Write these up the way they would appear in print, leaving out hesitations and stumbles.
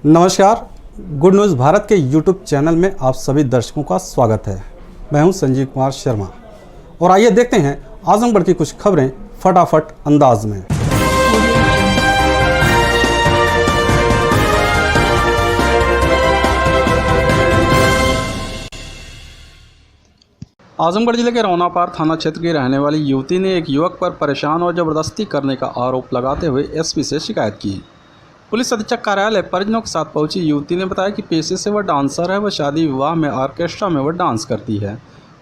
नमस्कार, good news Bharat के YouTube channel में आप सभी दर्शकों का स्वागत है। मैं हूं संजीव कुमार शर्मा और आइए देखते हैं आजमगढ़ की कुछ खबरें फटाफट अंदाज में। आजमगढ़ जिले के रौनापार थाना क्षेत्र की रहने वाली युवती ने एक युवक पर परेशान और जबरदस्ती करने का आरोप लगाते हुए एसपी से शिकायत की। पुलिस अधीक्षक कार्यालय परिजनों के साथ पहुंची युवती ने बताया कि पेशे से वह डांसर है। वह शादी विवाह में ऑर्केस्ट्रा में वह डांस करती है।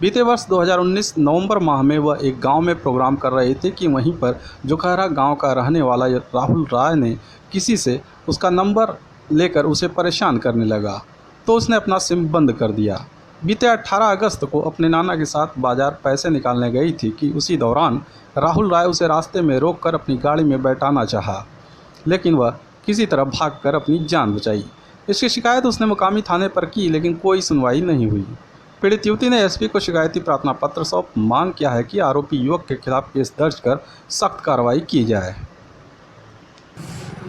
बीते वर्ष 2019 नवंबर माह में वह एक गांव में प्रोग्राम कर रहे थे कि वहीं पर जोखहरा गांव का रहने वाला राहुल राय ने किसी से उसका नंबर लेकर उसे परेशान करने लगा तो उसने अपना सिम बंद कर दिया। बीते 18 अगस्त को अपने नाना के साथ बाजार पैसे निकालने गई थी कि उसी दौरान राहुल राय उसे रास्ते में रोककर अपनी गाड़ी में बैठाना चाहा, लेकिन वह किसी तरह भागकर अपनी जान बचाई। इसकी शिकायत उसने मुकामी थाने पर की, लेकिन कोई सुनवाई नहीं हुई। पीड़ित युवती ने एसपी को शिकायती प्रार्थना पत्र सौंप मांग किया है कि आरोपी युवक के खिलाफ केस दर्ज कर सख्त कार्रवाई की जाए।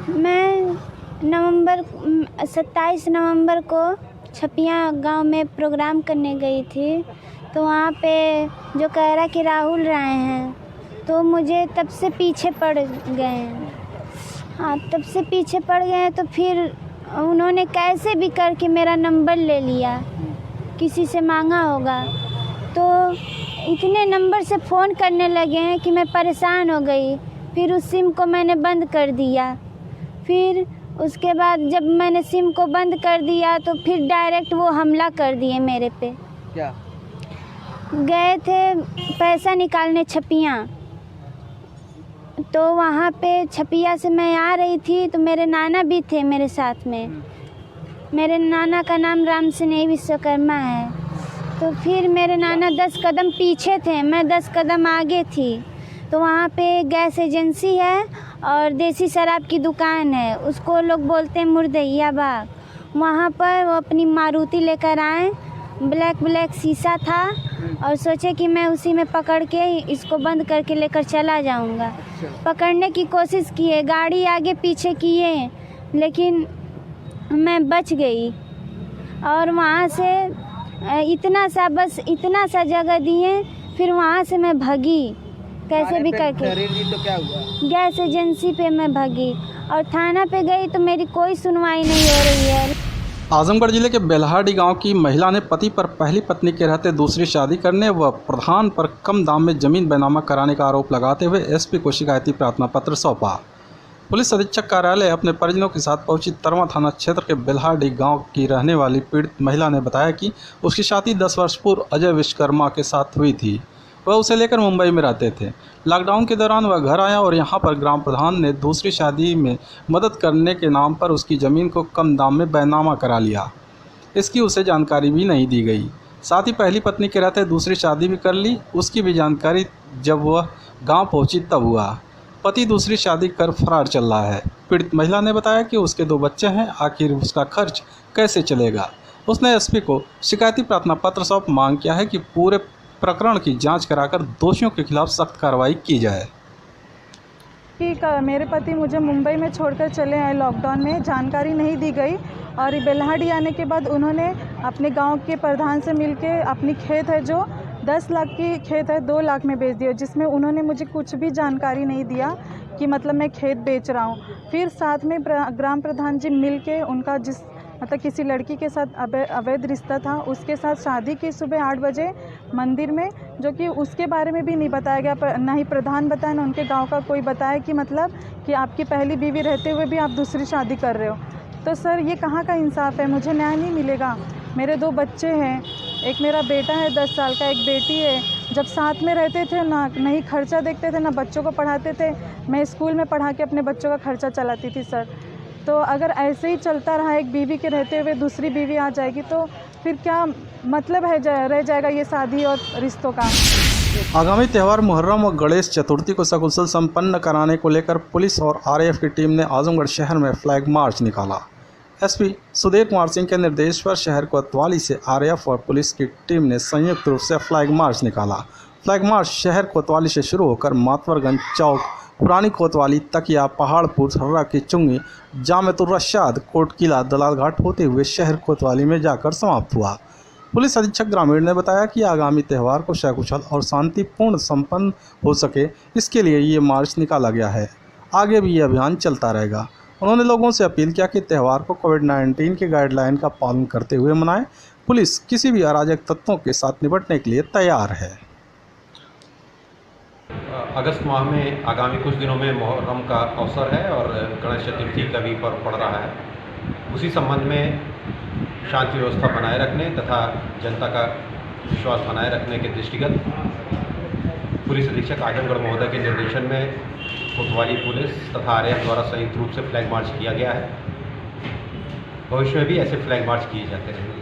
मैं 27 नवंबर को छपिया गांव में प्रोग्राम करने गई थी, तो वहाँ पे जो कह रहा कि राहुल राय हैं, तो मुझे तब से पीछे पड़ गए हैं। हाँ, तब से पीछे पड़ गए हैं, तो फिर उन्होंने कैसे भी करके मेरा नंबर ले लिया, किसी से मांगा होगा। तो इतने नंबर से फ़ोन करने लगे हैं कि मैं परेशान हो गई। फिर उस सिम को मैंने बंद कर दिया। फिर उसके बाद जब मैंने सिम को बंद कर दिया तो फिर डायरेक्ट वो हमला कर दिए मेरे पे। क्या गए थे पैसा निकालने छपिया, तो वहाँ पे छपिया से मैं आ रही थी, तो मेरे नाना भी थे मेरे साथ में। मेरे नाना का नाम राम स्नेही विश्वकर्मा है। तो फिर मेरे नाना 10 कदम पीछे थे, मैं 10 कदम आगे थी। तो वहाँ पे गैस एजेंसी है और देसी शराब की दुकान है, उसको लोग बोलते हैं मुर्दैया बाग। वहाँ पर वो अपनी मारुति लेकर आए, ब्लैक शीशा था, और सोचे कि मैं उसी में पकड़ के इसको बंद करके लेकर चला जाऊंगा। पकड़ने की कोशिश किए, गाड़ी आगे पीछे किए, लेकिन मैं बच गई। और वहाँ से इतना सा जगह दिए, फिर वहाँ से मैं भागी कैसे भी करके। तो क्या हुआ? गैस एजेंसी पे मैं भागी और थाना पे गई, तो मेरी कोई सुनवाई नहीं हो रही है। आजमगढ़ जिले के बेल्हाड़ी गांव की महिला ने पति पर पहली पत्नी के रहते दूसरी शादी करने व प्रधान पर कम दाम में जमीन बेनामा कराने का आरोप लगाते हुए एसपी को शिकायती प्रार्थना पत्र सौंपा। पुलिस अधीक्षक कार्यालय अपने परिजनों के साथ पहुंची तरवा थाना क्षेत्र के बेल्हाड़ी गांव की रहने वाली पीड़ित महिला ने बताया कि उसकी शादी 10 वर्ष पूर्व अजय विश्वकर्मा के साथ हुई थी। वह उसे लेकर मुंबई में रहते थे। लॉकडाउन के दौरान वह घर आया और यहां पर ग्राम प्रधान ने दूसरी शादी में मदद करने के नाम पर उसकी ज़मीन को कम दाम में बैनामा करा लिया। इसकी उसे जानकारी भी नहीं दी गई। साथ ही पहली पत्नी के रहते दूसरी शादी भी कर ली। उसकी भी जानकारी जब वह गांव पहुंची तब हुआ। पति दूसरी शादी कर फरार चल रहा है। पीड़ित महिला ने बताया कि उसके 2 बच्चे हैं, आखिर उसका खर्च कैसे चलेगा। उसने एसपी को शिकायती प्रार्थना पत्र सौंप मांग किया है कि पूरे प्रकरण की जांच कराकर दोषियों के खिलाफ सख्त कार्रवाई की जाए। कि मेरे पति मुझे मुंबई में छोड़कर चले आए लॉकडाउन में, जानकारी नहीं दी गई। और बेल्हाड़ी आने के बाद उन्होंने अपने गांव के प्रधान से मिलके अपनी खेत है जो 10 लाख की खेत है 2 लाख में बेच दिया, जिसमें उन्होंने मुझे कुछ भी जानकारी नहीं दिया कि मतलब मैं खेत बेच रहा हूँ। फिर साथ में ग्राम प्रधान जी मिलके उनका मतलब किसी लड़की के साथ अवैध रिश्ता था, उसके साथ शादी की सुबह 8 बजे मंदिर में, जो कि उसके बारे में भी नहीं बताया गया। ना ही प्रधान बताया, ना उनके गांव का कोई बताया कि मतलब कि आपकी पहली बीवी रहते हुए भी आप दूसरी शादी कर रहे हो। तो सर ये कहाँ का इंसाफ है? मुझे न्याय नहीं मिलेगा। मेरे 2 बच्चे हैं, एक मेरा बेटा है 10 साल का, एक बेटी है। जब साथ में रहते थे ना नहीं खर्चा देखते थे, ना बच्चों को पढ़ाते थे। मैं स्कूल में पढ़ा के अपने बच्चों का खर्चा चलाती थी सर। तो अगर ऐसे ही चलता रहा, एक बीवी के रहते हुए दूसरी बीवी आ जाएगी, तो फिर क्या मतलब है रह जाएगा ये शादी और रिश्तों का। आगामी त्यौहार मुहर्रम और गणेश चतुर्थी को सकुशल संपन्न कराने को लेकर पुलिस और आरएएफ की टीम ने आजमगढ़ शहर में फ्लैग मार्च निकाला। एसपी सुधीर कुमार सिंह के निर्देश पर शहर कोतवाली से आरएएफ और पुलिस की टीम ने संयुक्त रूप से फ्लैग मार्च निकाला। फ्लैग मार्च शहर कोतवाली से शुरू होकर मातवरगंज चौक पुरानी कोतवाली, तकिया, पहाड़पुर, हर्रा की चुंगी, जामेतुर रशाद, कोटकिला, दलाल घाट होते हुए शहर कोतवाली में जाकर समाप्त हुआ। पुलिस अधीक्षक ग्रामीण ने बताया कि आगामी त्यौहार को सकुशल और शांतिपूर्ण संपन्न हो सके, इसके लिए ये मार्च निकाला गया है। आगे भी ये अभियान चलता रहेगा। उन्होंने लोगों से अपील किया कि त्यौहार को कोविड-19 के गाइडलाइन का पालन करते हुए मनाएं। पुलिस किसी भी अराजक तत्वों के साथ निपटने के लिए तैयार है। अगस्त माह में आगामी कुछ दिनों में मुहर्रम का अवसर है और गणेश चतुर्थी का भी पर्व पड़ रहा है। उसी संबंध में शांति व्यवस्था बनाए रखने तथा जनता का विश्वास बनाए रखने के दृष्टिगत पुलिस अधीक्षक आजमगढ़ महोदय के निर्देशन में कोतवाली पुलिस तथा आरएएफ द्वारा संयुक्त रूप से फ्लैग मार्च किया गया है। भविष्य में भी ऐसे फ्लैग मार्च किए जाते रहेंगे।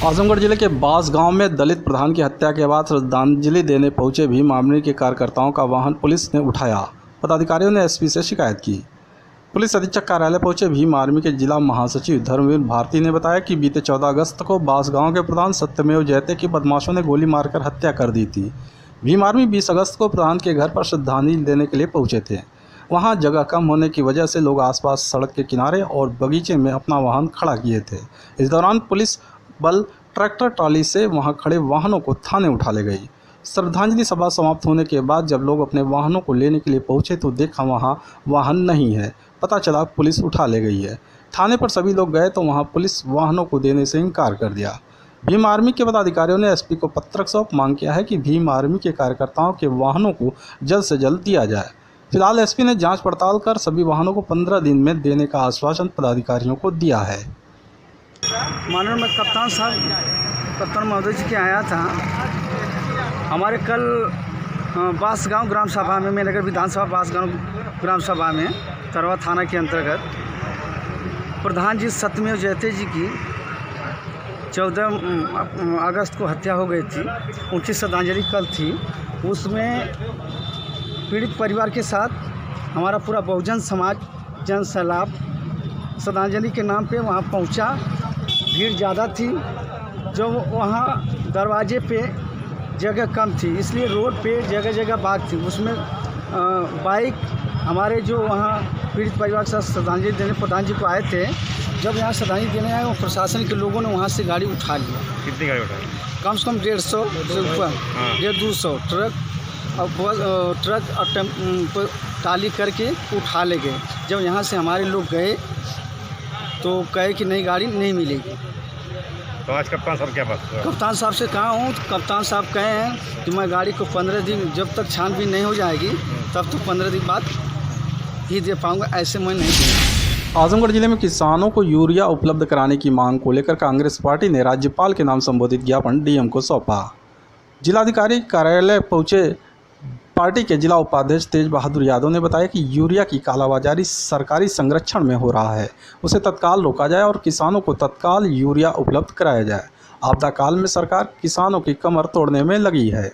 आजमगढ़ जिले के बास गांव में दलित प्रधान की हत्या के बाद श्रद्धांजलि देने पहुंचे भीम आर्मी के कार्यकर्ताओं का वाहन पुलिस ने उठाया। पदाधिकारियों ने एसपी से शिकायत की। पुलिस अधीक्षक कार्यालय पहुंचे भीम आर्मी के जिला महासचिव धर्मवीर भारती ने बताया कि बीते 14 अगस्त को बास गांव के प्रधान सत्यमेव जयते की बदमाशों ने गोली मारकर हत्या कर दी थी। भीम आर्मी 20 अगस्त को प्रधान के घर पर श्रद्धांजलि देने के लिए पहुंचे थे। वहां जगह कम होने की वजह से लोग आसपास सड़क के किनारे और बगीचे में अपना वाहन खड़ा किए थे। इस दौरान पुलिस बल ट्रैक्टर ट्रॉली से वहां खड़े वाहनों को थाने उठा ले गई। श्रद्धांजलि सभा समाप्त होने के बाद जब लोग अपने वाहनों को लेने के लिए पहुंचे तो देखा वहां वाहन नहीं है। पता चला पुलिस उठा ले गई है। थाने पर सभी लोग गए तो वहां पुलिस वाहनों को देने से इनकार कर दिया। भीम आर्मी के पदाधिकारियों ने एसपी को पत्र सौंप मांग किया है कि भीम आर्मी के कार्यकर्ताओं के वाहनों को जल्द से जल्द दिया जाए। फिलहाल एसपी ने जांच पड़ताल कर सभी वाहनों को 15 दिन में देने का आश्वासन पदाधिकारियों को दिया है। माननीय मैं कप्तान महोदय जी के आया था। हमारे कल बास गांव ग्राम सभा में, नगर विधानसभा बास गांव ग्राम सभा में तरवा थाना के अंतर्गत प्रधान जी सत्यमेव जयते जी की 14 अगस्त को हत्या हो गई थी। उनकी श्रद्धांजलि कल थी। उसमें पीड़ित परिवार के साथ हमारा पूरा बहुजन समाज जन सैलाब श्रद्धांजलि के नाम पे वहाँ पहुँचा। भीड़ ज़्यादा थी। जो वहाँ दरवाजे पे जगह कम थी, इसलिए रोड पे जगह जगह बाग थी। उसमें बाइक हमारे जो वहाँ पीड़ित परिवार के साथ श्रद्धांजलि देने प्रधान जी को आए थे। जब यहाँ श्रद्धांजलि देने आए, वो प्रशासन के लोगों ने वहाँ से गाड़ी उठा लिया। कितनी गाड़ी उठाई? कम से कम 150 से ऊपर, 150-200 ट्रक और टेम्पो टाली करके उठा ले गए। जब यहाँ से हमारे लोग गए तो कहे कि नहीं, गाड़ी नहीं मिलेगी। तो आज कप्तान साहब क्या बात? कप्तान साहब से कहा हूँ, कप्तान साहब कहे हैं कि मैं गाड़ी को 15 दिन, जब तक छानबीन नहीं हो जाएगी तब तो 15 दिन बाद ही दे पाऊँगा, ऐसे मैं नहीं दूँगा। आजमगढ़ जिले में किसानों को यूरिया उपलब्ध कराने की मांग को लेकर कांग्रेस पार्टी ने राज्यपाल के नाम संबोधित ज्ञापन डीएम को सौंपा। जिलाधिकारी कार्यालय पहुंचे पार्टी के जिला उपाध्यक्ष तेज बहादुर यादव ने बताया कि यूरिया की कालाबाजारी सरकारी संरक्षण में हो रहा है, उसे तत्काल रोका जाए और किसानों को तत्काल यूरिया उपलब्ध कराया जाए। आपदा काल में सरकार किसानों की कमर तोड़ने में लगी है।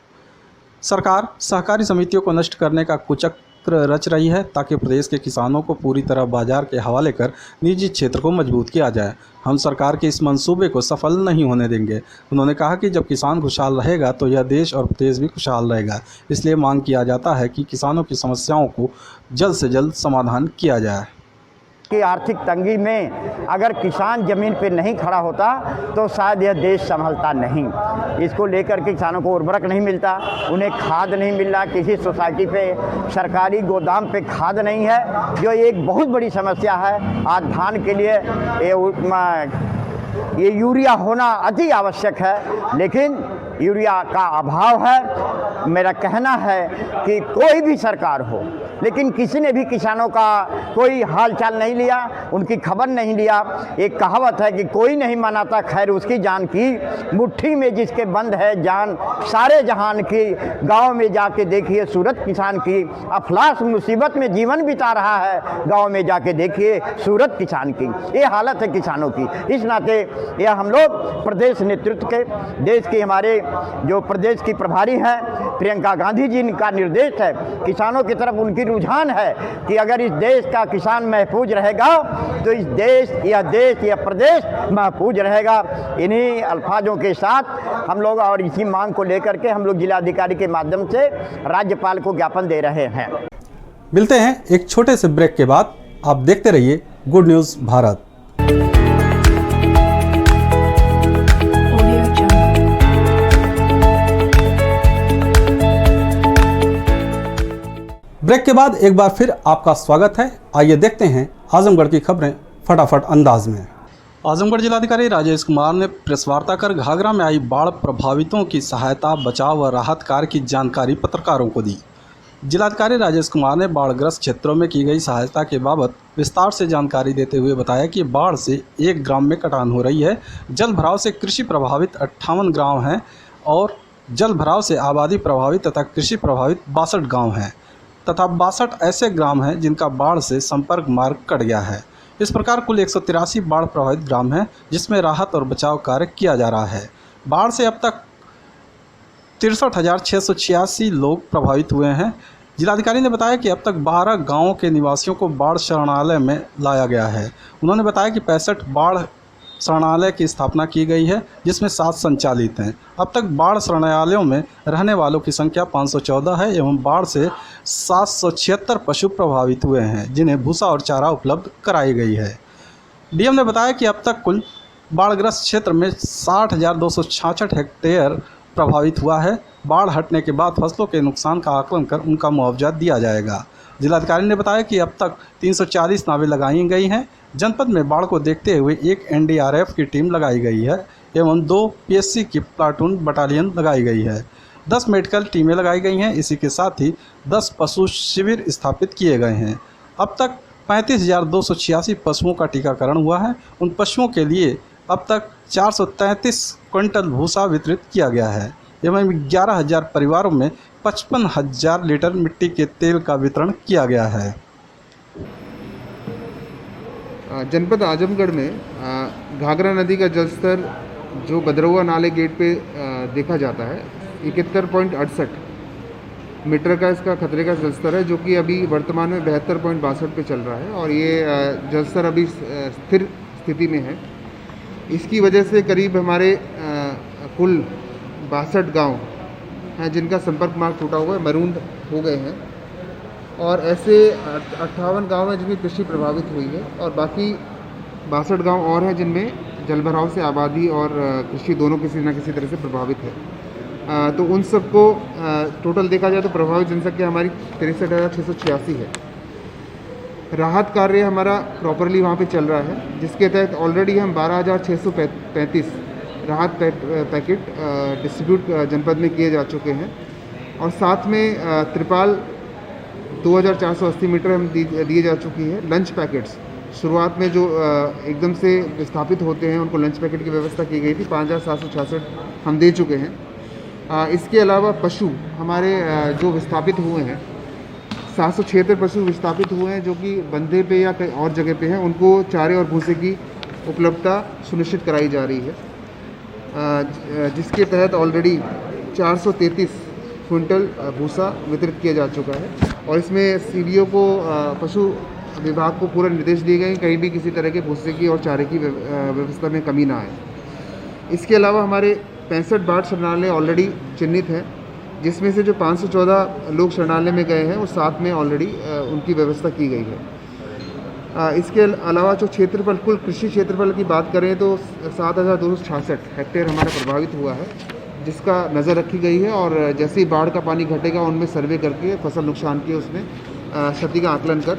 सरकार सहकारी समितियों को नष्ट करने का कुचक्र रच रही है ताकि प्रदेश के किसानों को पूरी तरह बाजार के हवाले कर निजी क्षेत्र को मजबूत किया जाए। हम सरकार के इस मंसूबे को सफल नहीं होने देंगे। उन्होंने कहा कि जब किसान खुशहाल रहेगा तो यह देश और प्रदेश भी खुशहाल रहेगा। इसलिए मांग किया जाता है कि किसानों की समस्याओं को जल्द से जल्द समाधान किया जाए। की आर्थिक तंगी में अगर किसान ज़मीन पे नहीं खड़ा होता तो शायद यह देश संभलता नहीं। इसको लेकर के किसानों को उर्वरक नहीं मिलता, उन्हें खाद नहीं मिल रहा, किसी सोसाइटी पे सरकारी गोदाम पे खाद नहीं है, जो एक बहुत बड़ी समस्या है। आज धान के लिए ये यूरिया होना अति आवश्यक है, लेकिन यूरिया का अभाव है। मेरा कहना है कि कोई भी सरकार हो, लेकिन किसी ने भी किसानों का कोई हाल चाल नहीं लिया, उनकी खबर नहीं लिया। एक कहावत है कि कोई नहीं मनाता खैर उसकी जान की, मुट्ठी में जिसके बंद है जान सारे जहान की। गांव में जाके देखिए सूरत किसान की, अफलास मुसीबत में जीवन बिता रहा है। गांव में जाके देखिए सूरत किसान की, ये हालत है किसानों की। इस नाते यह हम लोग प्रदेश नेतृत्व के, देश के हमारे जो प्रदेश की प्रभारी हैं प्रियंका गांधी जी का निर्देश है, किसानों की तरफ उनकी रुझान है कि अगर इस देश का किसान महफूज रहेगा तो इस देश या प्रदेश महफूज रहेगा। इन्हीं अल्फाजों के साथ हम लोग और इसी मांग को लेकर के हम लोग जिलाधिकारी के माध्यम से राज्यपाल को ज्ञापन दे रहे हैं। मिलते हैं एक छोटे से ब्रेक के बाद। आप देखते रहिए गुड न्यूज़ भारत। ब्रेक के बाद एक बार फिर आपका स्वागत है। आइए देखते हैं आजमगढ़ की खबरें फटाफट अंदाज में। आजमगढ़ जिलाधिकारी राजेश कुमार ने प्रेस वार्ता कर घाघरा में आई बाढ़ प्रभावितों की सहायता, बचाव व राहत कार्य की जानकारी पत्रकारों को दी। जिलाधिकारी राजेश कुमार ने बाढ़ग्रस्त क्षेत्रों में की गई सहायता के बाबत विस्तार से जानकारी देते हुए बताया कि बाढ़ से एक ग्राम में कटान हो रही है। जल भराव से कृषि प्रभावित 58 गाँव हैं और जल भराव से आबादी प्रभावित तथा कृषि प्रभावित 62 गाँव हैं तथा 62 ऐसे ग्राम हैं जिनका बाढ़ से संपर्क मार्ग कट गया है। इस प्रकार कुल 183 बाढ़ प्रभावित ग्राम हैं जिसमें राहत और बचाव कार्य किया जा रहा है। बाढ़ से अब तक 63,686 लोग प्रभावित हुए हैं। जिलाधिकारी ने बताया कि अब तक 12 गांवों के निवासियों को बाढ़ शरणालय में लाया गया है। उन्होंने बताया कि 65 बाढ़ शरणालय की स्थापना की गई है जिसमें 7 संचालित हैं। अब तक बाढ़ शरणालयों में रहने वालों की संख्या 514 है एवं बाढ़ से 776 पशु प्रभावित हुए हैं जिन्हें भूसा और चारा उपलब्ध कराई गई है। डीएम ने बताया कि अब तक कुल बाढ़ग्रस्त क्षेत्र में 60,266 हेक्टेयर प्रभावित हुआ है। बाढ़ हटने के बाद फसलों के नुकसान का आकलन कर उनका मुआवजा दिया जाएगा। जिलाधिकारी ने बताया कि अब तक 340 नावें लगाई गई हैं। जनपद में बाढ़ को देखते हुए एक एनडीआरएफ की टीम लगाई गई है एवं 2 पीएससी की प्लाटून बटालियन लगाई गई है। 10 मेडिकल टीमें लगाई गई हैं। इसी के साथ ही 10 पशु शिविर स्थापित किए गए हैं। अब तक 35,286 पशुओं का टीकाकरण हुआ है। उन पशुओं के लिए अब तक 433 क्विंटल भूसा वितरित किया गया है एवं 11,000 परिवारों में 55,000 लीटर मिट्टी के तेल का वितरण किया गया है। जनपद आजमगढ़ में घाघरा नदी का जलस्तर जो बदरौआ नाले गेट पे देखा जाता है 71.68 मीटर का इसका खतरे का जलस्तर है, जो कि अभी वर्तमान में 72.62 पे चल रहा है और ये जलस्तर अभी स्थिर स्थिति में है। इसकी वजह से करीब हमारे कुल 62 गांव हैं जिनका संपर्क मार्ग टूटा हुआ है, मरून हो गए हैं और ऐसे 58 गांव हैं जिनकी कृषि प्रभावित हुई है और बाकी 62 गांव और हैं जिनमें जलभराव से आबादी और कृषि दोनों किसी न किसी तरह से प्रभावित है। तो उन सबको टोटल देखा जाए तो प्रभावित जनसंख्या हमारी 63,686 है। राहत कार्य हमारा प्रॉपरली वहाँ पे चल रहा है, जिसके तहत ऑलरेडी हम 12,635 राहत पैकेट डिस्ट्रीब्यूट जनपद में किए जा चुके हैं और साथ में त्रिपाल 2,480 मीटर हम दिए जा चुकी है। लंच पैकेट्स शुरुआत में जो एकदम से विस्थापित होते हैं उनको लंच पैकेट की व्यवस्था की गई थी, 5,766 हम दे चुके हैं। इसके अलावा पशु हमारे जो विस्थापित हुए हैं 776 पशु विस्थापित हुए हैं जो कि बंधे पे या कहीं और जगह पे हैं, उनको चारे और भूसे की उपलब्धता सुनिश्चित कराई जा रही है, जिसके तहत ऑलरेडी 433 क्विंटल भूसा वितरित किया जा चुका है और इसमें सीडीओ को पशु विभाग को पूरा निर्देश दिए गए कहीं भी किसी तरह के भूसे की और चारे की व्यवस्था में कमी ना आए। इसके अलावा हमारे 65 बाढ़ शरणालय ऑलरेडी चिन्हित हैं, जिसमें से जो 514 लोग शरणालय में गए हैं वो 7 में ऑलरेडी उनकी व्यवस्था की गई है। इसके अलावा जो क्षेत्रफल कुल कृषि क्षेत्रफल की बात करें तो 7,266 हेक्टेयर हमारा प्रभावित हुआ है, जिसका नज़र रखी गई है और जैसे ही बाढ़ का पानी घटेगा उनमें सर्वे करके फसल नुकसान के उसमें क्षति का आकलन कर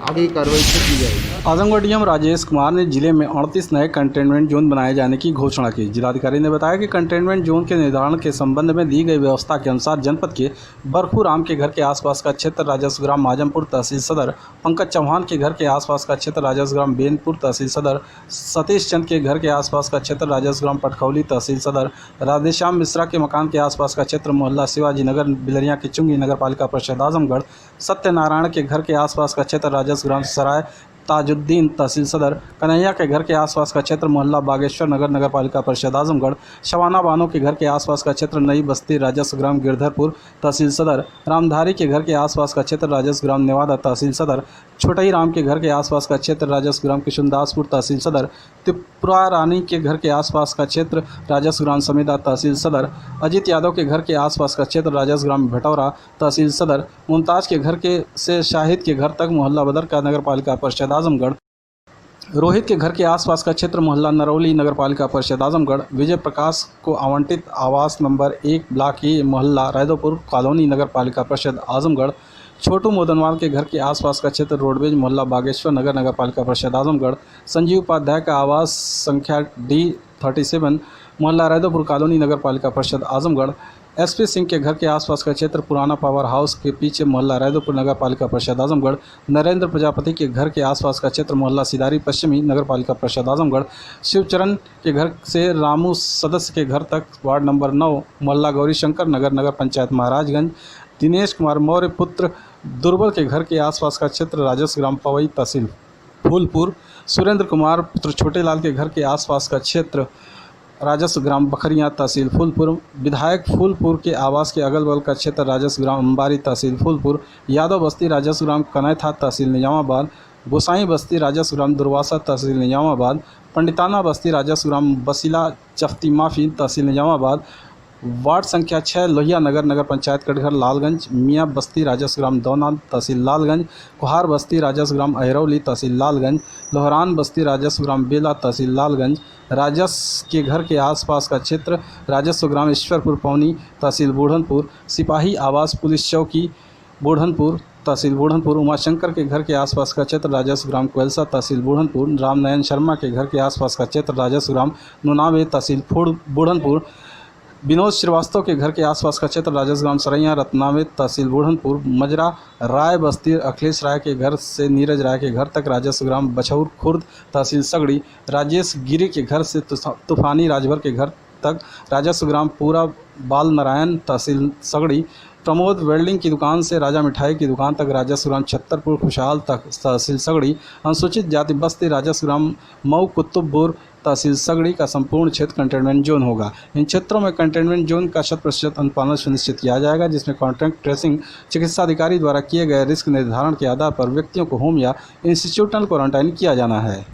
आगे की कार्रवाई की जाएगी। आजमगढ़ डीएम राजेश कुमार ने जिले में 38 नए कंटेनमेंट जोन बनाए जाने की घोषणा की। जिलाधिकारी ने बताया कि कंटेनमेंट जोन के निर्धारण के संबंध में दी गई व्यवस्था के अनुसार जनपद के बरखूराम के घर के आसपास का क्षेत्र राजस्व ग्राम आजमपुर तहसील सदर, पंकज चौहान के घर के आसपास का क्षेत्र राजस्व ग्राम बेनपुर तहसील सदर, सतीश चंद के घर के आसपास का क्षेत्र राजस्व ग्राम पटखौली तहसील सदर, राधेश्याम मिश्रा के मकान के आसपास का क्षेत्र मोहल्ला शिवाजी नगर बिलरिया की चुंगी नगर पालिका परिषद आजमगढ़, सत्यनारायण के घर के आसपास का क्षेत्र राजस्व ग्राम सराय ताजुद्दीन तहसील सदर, कन्हैया के घर के आसपास का क्षेत्र मोहल्ला बागेश्वर नगर नगर पालिका परिषद आजमगढ़, शबाना बानो के घर के आसपास का क्षेत्र नई बस्ती राजस्व ग्राम गिरधरपुर तहसील सदर, रामधारी के घर के आसपास का क्षेत्र राजस्व ग्राम नेवादा तहसील सदर, छोटई राम के घर के आसपास का क्षेत्र राजस्व ग्राम किशुनदासपुर तहसील सदर, त्रिपुरा रानी के घर के आसपास का क्षेत्र राजस्व ग्राम समेदा तहसील सदर, अजीत यादव के घर के आसपास का क्षेत्र राजस्व ग्राम भटौरा तहसील सदर, मुमताज़ के घर के से शाहिद के घर तक मोहल्ला बदर का नगर पालिका परिषद आजमगढ़, रोहित के घर के आसपास का क्षेत्र मोहल्ला नरौली नगर पालिका परिषद आजमगढ़, विजय प्रकाश को आवंटित आवास नंबर 1 ब्लॉक ए मोहल्ला रैदोपुर कॉलोनी नगर पालिका परिषद आजमगढ़, छोटू मोदनवाल के घर के आसपास का क्षेत्र रोडवेज मोहल्ला बागेश्वर नगर नगर पालिका परिषद आजमगढ़, संजीव उपाध्याय का आवास संख्या D37 मोहल्ला रैदोपुर कॉलोनी नगर पालिका परिषद आजमगढ़, SP सिंह के घर के आसपास का क्षेत्र पुराना पावर हाउस के पीछे मोहल्ला रैदोपुर नगर पालिका परिषद आजमगढ़, नरेंद्र प्रजापति के घर के आसपास का क्षेत्र मोहल्ला सिदारी पश्चिमी नगर पालिका परिषद आजमगढ़, शिवचरण के घर से रामू सदस्य के घर तक वार्ड नंबर 9 मोहल्ला गौरीशंकर नगर नगर पंचायत महाराजगंज, दिनेश कुमार मौर्य पुत्र दुर्बल के घर के आसपास का क्षेत्र राजस्व ग्राम पवई तहसील फूलपुर, सुरेंद्र कुमार पुत्र छोटेलाल के घर के आसपास का क्षेत्र राजस्व ग्राम बखरिया तहसील फूलपुर, विधायक फूलपुर के आवास के अगल बगल का क्षेत्र राजस्व ग्राम अंबारी तहसील फूलपुर, यादव बस्ती राजस्व ग्राम कनैथा तहसील निजामाबाद, गोसाई बस्ती राजस्व ग्राम दुर्वासा तहसील निजामाबाद, पंडिताना बस्ती राजस्व ग्राम बसीला चफ्ती माफी तहसील निजामाबाद, वार्ड संख्या 6 लोहिया नगर नगर पंचायत कटघर लालगंज, मियाँ बस्ती राजस्व ग्राम दौना तहसील लालगंज, कुहार बस्ती राजस्व ग्राम अहरौली तहसील लालगंज, लोहरान बस्ती राजस्व ग्राम बेला तहसील लालगंज, राजस्व के घर के आसपास का क्षेत्र राजस्व ग्राम ईश्वरपुर पौनी तहसील बूढ़नपुर, सिपाही आवास पुलिस चौकी बूढ़नपुर तहसील बूढ़नपुर, उमाशंकर के घर के आसपास का क्षेत्र राजस्व ग्राम कोयलसा तहसील बूढ़नपुर, रामनयन शर्मा के घर के आसपास का क्षेत्र राजस्व ग्राम नुनावे तहसील बूढ़नपुर, विनोद श्रीवास्तव के घर के आसपास का क्षेत्र राजस्व ग्राम सरैया रत्नावे तहसील बूढ़नपुर, मजरा राय बस्ती अखिलेश राय के घर से नीरज राय के घर तक राजस्व ग्राम बछौर खुर्द तहसील सगड़ी, राजेश गिरी के घर से तूफानी राजभर के घर तक राजस्व ग्राम पूरा बाल नारायण तहसील सगड़ी, प्रमोद वेल्डिंग की दुकान से राजा मिठाई की दुकान तक राजस्व ग्राम छत्तरपुर खुशहाल तक तहसील सगड़ी, अनुसूचित जाति बस्ती राजस्व ग्राम मऊ कुतुबपुर तहसील सगड़ी का संपूर्ण क्षेत्र कंटेनमेंट जोन होगा। इन क्षेत्रों में कंटेनमेंट जोन का 100% अनुपालन सुनिश्चित किया जाएगा, जिसमें कॉन्टैक्ट ट्रेसिंग चिकित्सा अधिकारी द्वारा किए गए रिस्क निर्धारण के आधार पर व्यक्तियों को होम या इंस्टीट्यूशनल क्वारंटाइन किया जाना है।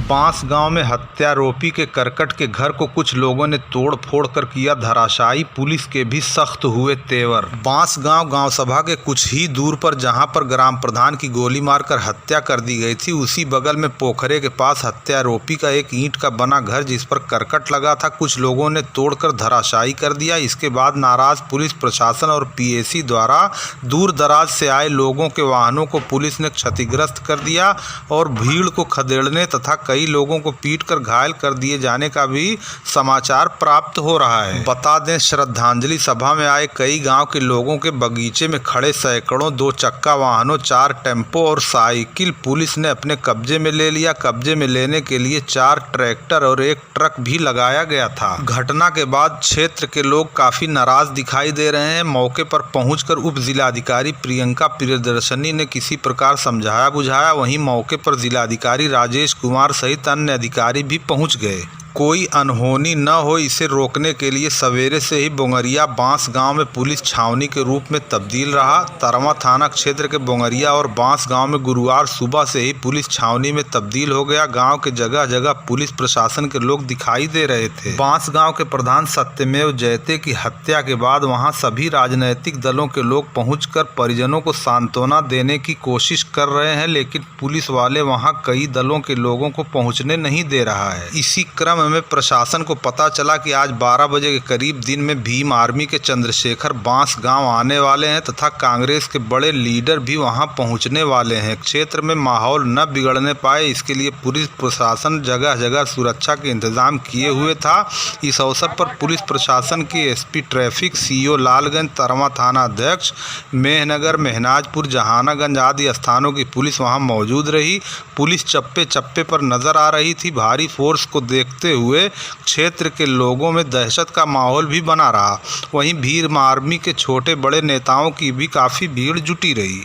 बांस गांव में हत्यारोपी के करकट के घर को कुछ लोगों ने तोड़ फोड़ कर किया धराशायी, पुलिस के भी सख्त हुए तेवर। बांस गांव सभा के कुछ ही दूर पर जहां पर ग्राम प्रधान की गोली मारकर हत्या कर दी गई थी, उसी बगल में पोखरे के पास हत्यारोपी का एक ईंट का बना घर जिस पर करकट लगा था, कुछ लोगों ने तोड़कर धराशायी कर दिया। इसके बाद नाराज पुलिस प्रशासन और PAC द्वारा दूर दराज से आए लोगों के वाहनों को पुलिस ने क्षतिग्रस्त कर दिया और भीड़ को खदेड़ने तथा कई लोगों को पीटकर घायल कर दिए जाने का भी समाचार प्राप्त हो रहा है। बता दें, श्रद्धांजलि सभा में आए कई गांव के लोगों के बगीचे में खड़े सैकड़ों 2 चक्का वाहनों, 4 टेम्पो और साइकिल पुलिस ने अपने कब्जे में ले लिया। कब्जे में लेने के लिए 4 ट्रैक्टर और 1 ट्रक भी लगाया गया था। घटना के बाद क्षेत्र के लोग काफी नाराज दिखाई दे रहे हैं। मौके पर पहुंचकर उप जिलाधिकारी प्रियंका प्रियदर्शनी ने किसी प्रकार समझाया बुझाया, वहीं मौके पर जिलाधिकारी राजेश कुमार सहित अन्य अधिकारी भी पहुंच गए। कोई अनहोनी न हो इसे रोकने के लिए सवेरे से ही बोंगरिया बांस गांव में पुलिस छावनी के रूप में तब्दील रहा। तरवा थाना क्षेत्र के बोंगरिया और बांस गांव में गुरुवार सुबह से ही पुलिस छावनी में तब्दील हो गया। गांव के जगह जगह पुलिस प्रशासन के लोग दिखाई दे रहे थे। बांस गांव के प्रधान सत्यमेव जयते की हत्या के बाद वहां सभी राजनैतिक दलों के लोग पहुंचकर परिजनों को सांत्वना देने की कोशिश कर रहे हैं, लेकिन पुलिस वाले वहां कई दलों के लोगों को पहुंचने नहीं दे रहा है। इसी क्रम में प्रशासन को पता चला कि आज 12 बजे के करीब दिन में भीम आर्मी के चंद्रशेखर बांस गांव आने वाले हैं तथा कांग्रेस के बड़े लीडर भी वहां पहुंचने वाले हैं। क्षेत्र में माहौल न बिगड़ने पाए, इसके लिए पुलिस प्रशासन जगह जगह सुरक्षा के इंतजाम किए हुए था। इस अवसर पर पुलिस प्रशासन की SP ट्रैफिक, CO लालगंज, तरवा थाना अध्यक्ष, मेहनगर, मेहनाजपुर, जहानागंज आदि स्थानों की पुलिस वहां मौजूद रही। पुलिस चप्पे चप्पे पर नजर आ रही थी। भारी फोर्स को देखते हुए क्षेत्र के लोगों में दहशत का माहौल भी बना रहा। वहीं भीम आर्मी के छोटे बड़े नेताओं की भी काफ़ी भीड़ जुटी रही।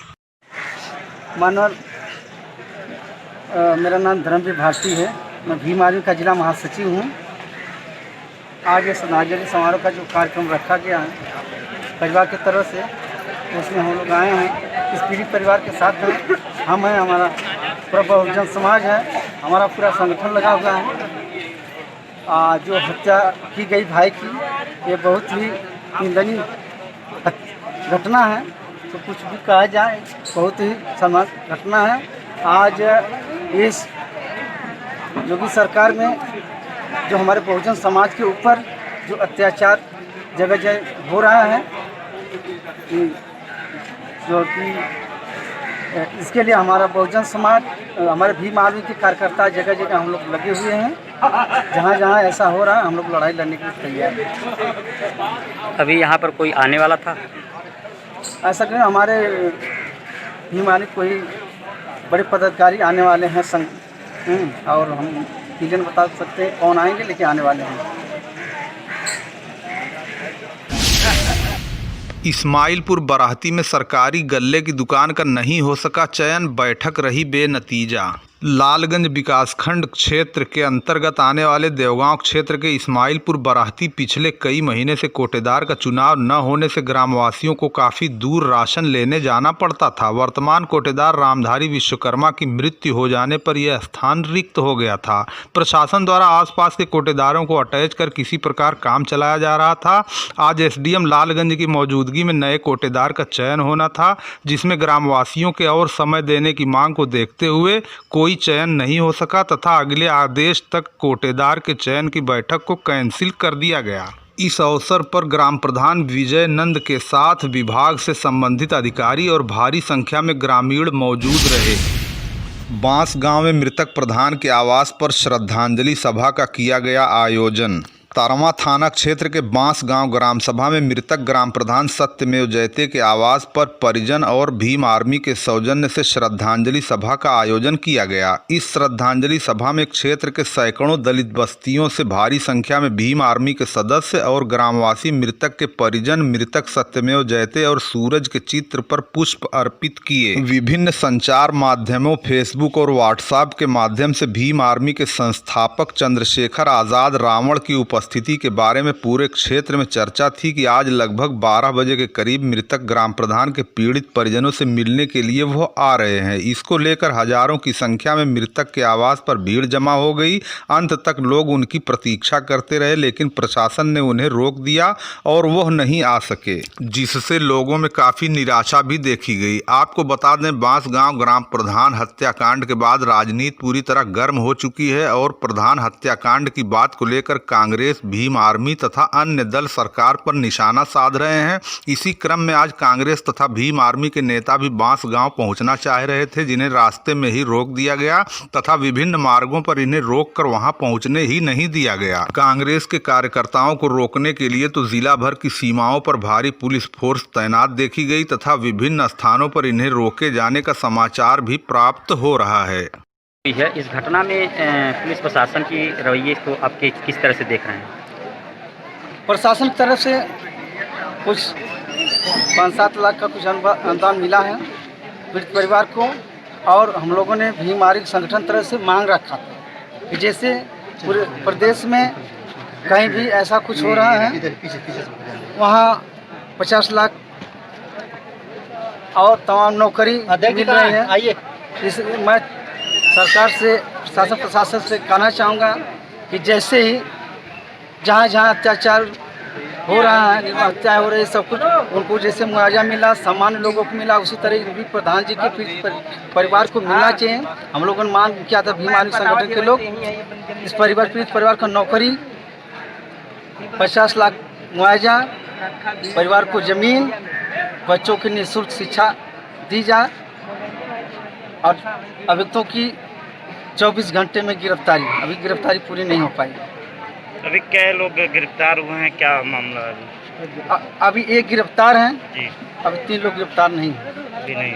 मेरा नाम धर्मवीर भारती है। मैं भीम आर्मी का जिला महासचिव हूँ। आज ये श्रद्धांजलि समारोह का जो कार्यक्रम रखा गया है परिवार की तरफ से, उसमें हम लोग आए हैं। इस पीड़ित परिवार के साथ हैं, हम हैं, हमारा पूरा बहुजन समाज है, हमारा पूरा संगठन लगा हुआ है। जो हत्या की गई भाई की, ये बहुत ही निंदनीय घटना है। तो कुछ भी कहा जाए, बहुत ही शर्मनाक घटना है। आज इस योगी सरकार में जो हमारे बहुजन समाज के ऊपर जो अत्याचार जगह जगह हो रहा है, जो कि इसके लिए हमारा बहुजन समाज, हमारे भीम आर्मी के कार्यकर्ता जगह जगह हम लोग लगे हुए हैं। जहाँ जहाँ ऐसा हो रहा है, हम लोग लड़ाई लड़ने के लिए तैयार हैं। अभी यहाँ पर कोई आने वाला था? ऐसा नहीं, हमारे भीम आर्मी कोई बड़े पदाधिकारी आने वाले हैं और हम रीजन बता सकते हैं कौन आएंगे, लेकिन आने वाले हैं। इस्माइलपुर बराहती में सरकारी गल्ले की दुकान का नहीं हो सका चयन, बैठक रही बेनतीजा। लालगंज विकासखंड क्षेत्र के अंतर्गत आने वाले देवगांव क्षेत्र के इस्माइलपुर बराहती पिछले कई महीने से कोटेदार का चुनाव न होने से ग्रामवासियों को काफ़ी दूर राशन लेने जाना पड़ता था। वर्तमान कोटेदार रामधारी विश्वकर्मा की मृत्यु हो जाने पर यह स्थान रिक्त हो गया था। प्रशासन द्वारा आसपास के कोटेदारों को अटैच कर किसी प्रकार काम चलाया जा रहा था। आज एसडीएम लालगंज की मौजूदगी में नए कोटेदार का चयन होना था, जिसमें ग्रामवासियों के और समय देने की मांग को देखते हुए कोई चयन नहीं हो सका तथा अगले आदेश तक कोटेदार के चयन की बैठक को कैंसिल कर दिया गया। इस अवसर पर ग्राम प्रधान विजय नंद के साथ विभाग से संबंधित अधिकारी और भारी संख्या में ग्रामीण मौजूद रहे। बांस गांव में मृतक प्रधान के आवास पर श्रद्धांजलि सभा का किया गया आयोजन। तारमा थाना क्षेत्र के बांस गांव ग्राम सभा में मृतक ग्राम प्रधान सत्यमेव जयते के आवास पर परिजन और भीम आर्मी के सौजन्य से श्रद्धांजलि सभा का आयोजन किया गया। इस श्रद्धांजलि सभा में क्षेत्र के सैकड़ों दलित बस्तियों से भारी संख्या में भीम आर्मी के सदस्य और ग्रामवासी मृतक के परिजन मृतक सत्यमेव जयते और सूरज के चित्र पर पुष्प अर्पित किए। विभिन्न संचार माध्यमों फेसबुक और व्हाट्सएप के माध्यम से भीम आर्मी के संस्थापक चंद्रशेखर आज़ाद रावण की स्थिति के बारे में पूरे क्षेत्र में चर्चा थी कि आज लगभग 12 बजे के करीब मृतक ग्राम प्रधान के पीड़ित परिजनों से मिलने के लिए वो आ रहे हैं। इसको लेकर हजारों की संख्या में मृतक के आवास पर भीड़ जमा हो गई। अंत तक लोग उनकी प्रतीक्षा करते रहे, लेकिन प्रशासन ने उन्हें रोक दिया और वह नहीं आ सके, जिससे लोगों में काफ़ी निराशा भी देखी गई। आपको बता दें, बांस गाँव ग्राम प्रधान हत्याकांड के बाद राजनीति पूरी तरह गर्म हो चुकी है और प्रधान हत्याकांड की बात को लेकर कांग्रेस, भीम आर्मी तथा अन्य दल सरकार पर निशाना साध रहे हैं। इसी क्रम में आज कांग्रेस तथा भीम आर्मी के नेता भी बांस गांव पहुंचना चाह रहे थे, जिन्हें रास्ते में ही रोक दिया गया तथा विभिन्न मार्गों पर इन्हें रोककर वहां पहुंचने ही नहीं दिया गया। कांग्रेस के कार्यकर्ताओं को रोकने के लिए तो जिला भर की सीमाओं पर भारी पुलिस फोर्स तैनात देखी गई तथा विभिन्न स्थानों पर इन्हें रोके जाने का समाचार भी प्राप्त हो रहा है। इस घटना में पुलिस प्रशासन की रवैये को आप किस तरह से देख रहे हैं? प्रशासन की तरफ से कुछ 5-7 लाख का कुछ अनुदान मिला है पीड़ित परिवार को, और हम लोगों ने भीम आर्मी संगठन तरफ से मांग रखा था कि जैसे पूरे प्रदेश में कहीं भी ऐसा कुछ हो रहा है, वहाँ 50 लाख और तमाम नौकरी मिल रही है। इसलिए मैं सरकार से, प्रशासन से कहना चाहूँगा कि जैसे ही जहाँ जहाँ अत्याचार हो रहा है, हत्या हो रही है, सब कुछ उनको जैसे मुआवजा मिला, सामान्य लोगों को मिला, उसी तरह भी प्रधान जी के परिवार को मिलना चाहिए। हम लोगों ने मांग किया था, भीम आर्मी संगठन के लोग, इस पीड़ित परिवार को नौकरी, 50 लाख मुआवजा, परिवार को ज़मीन, बच्चों की निःशुल्क शिक्षा दी जाए और अभियुक्तों की 24 घंटे में गिरफ्तारी। अभी गिरफ्तारी पूरी नहीं हो पाई। अभी क्या लोग गिरफ्तार हुए हैं, क्या मामला है? अभी एक गिरफ्तार हैं जी, अभी 3 लोग गिरफ्तार नहीं। अभी नहीं।